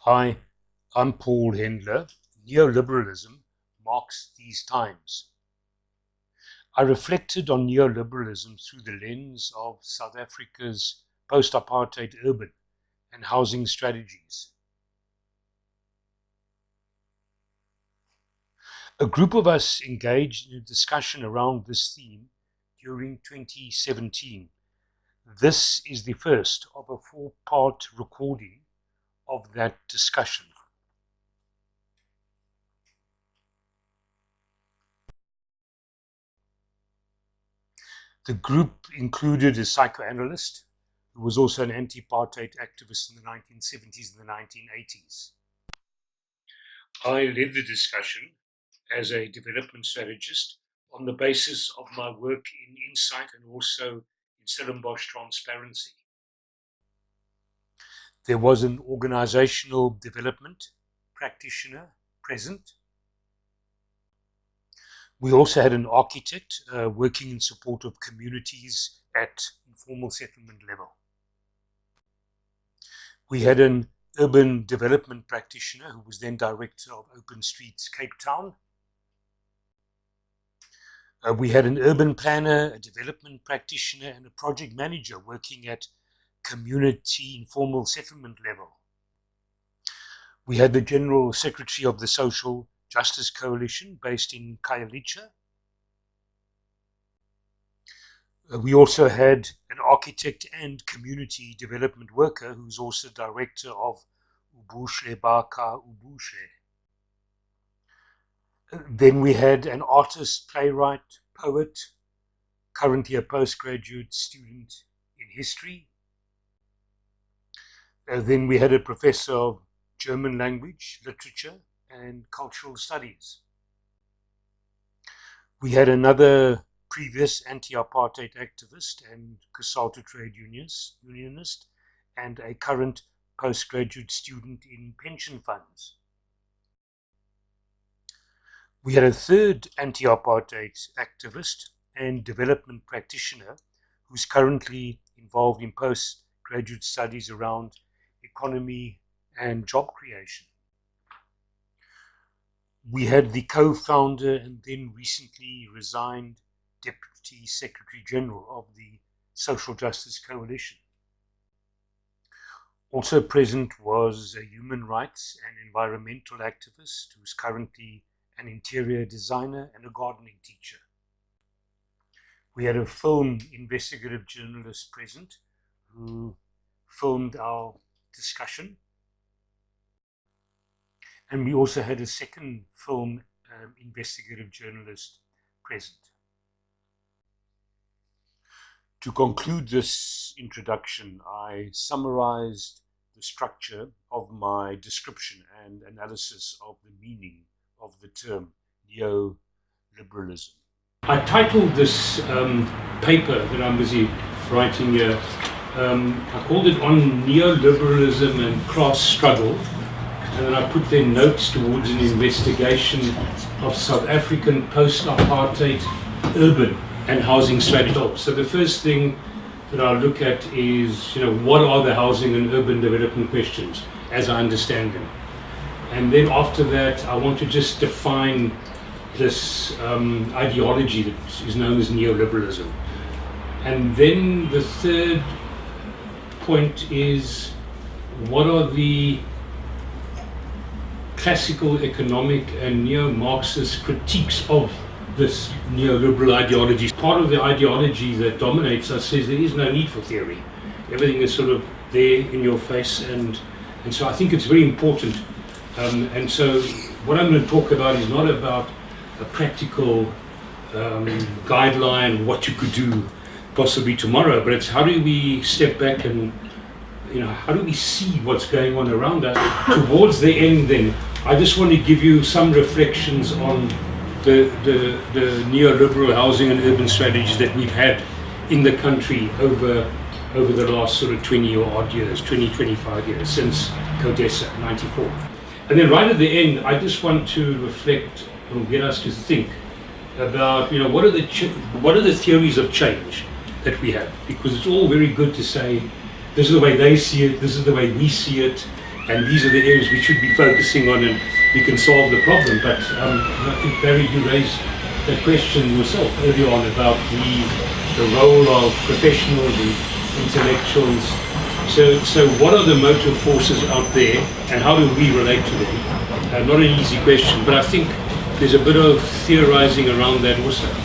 Hi, I'm Paul Hendler. Neoliberalism marks these times. I reflected on neoliberalism through the lens of South Africa's post-apartheid urban and housing strategies. A group of us engaged in a discussion around this theme during 2017. This is the first of a four-part recording of that discussion. The group included a psychoanalyst who was also an anti-apartheid activist in the 1970s and the 1980s. I led the discussion as a development strategist on the basis of my work in Insight and also in Stellenbosch Transparency. There was an organizational development practitioner present. We also had an architect working in support of communities at informal settlement level. We had an urban development practitioner who was then director of Open Streets Cape Town. We had an urban planner, a development practitioner, and a project manager working at community informal settlement level. We had the General Secretary of the Social Justice Coalition based in Khayelitsha. We also had an architect and community development worker who's also director of Ubushle Baka Ubushle. Then we had an artist, playwright, poet, currently a postgraduate student in history. Then we had a professor of German language, literature, and cultural studies. We had another previous anti-apartheid activist and COSATU trade unionist, and a current postgraduate student in pension funds. We had a third anti-apartheid activist and development practitioner who's currently involved in postgraduate studies around economy and job creation. We had the co-founder and then recently resigned Deputy Secretary General of the Social Justice Coalition. Also present was a human rights and environmental activist who's currently an interior designer and a gardening teacher. We had a film investigative journalist present who filmed our discussion. And we also had a second film investigative journalist present. To conclude this introduction, I summarized the structure of my description and analysis of the meaning of the term neoliberalism. I titled this paper that I'm busy writing here, I called it On Neoliberalism and Class Struggle. And then I put their notes towards an investigation of South African post-apartheid urban and housing strategy. So the first thing that I'll look at is, what are the housing and urban development questions as I understand them? And then after that, I want to just define this ideology that is known as neoliberalism. And then the third point is, what are the classical economic and neo-Marxist critiques of this neoliberal ideology? Part of the ideology that dominates us says there is no need for theory. Everything is sort of there in your face, and so I think it's very important. And so what I'm going to talk about is not about a practical guideline, what you could do possibly tomorrow, but it's how do we step back and how do we see what's going on around us? Towards the end then, I just want to give you some reflections on the neoliberal housing and urban strategies that we've had in the country over the last sort of 20 or odd years, 25 years, since CODESA, 94. And then right at the end, I just want to reflect and get us to think about, what are the theories of change that we have? Because it's all very good to say, this is the way they see it, this is the way we see it, and these are the areas we should be focusing on, and we can solve the problem. But I think, Barry, you raised that question yourself earlier on about the role of professionals and intellectuals. So what are the motive forces out there, and how do we relate to them? Not an easy question, but I think there's a bit of theorizing around that also.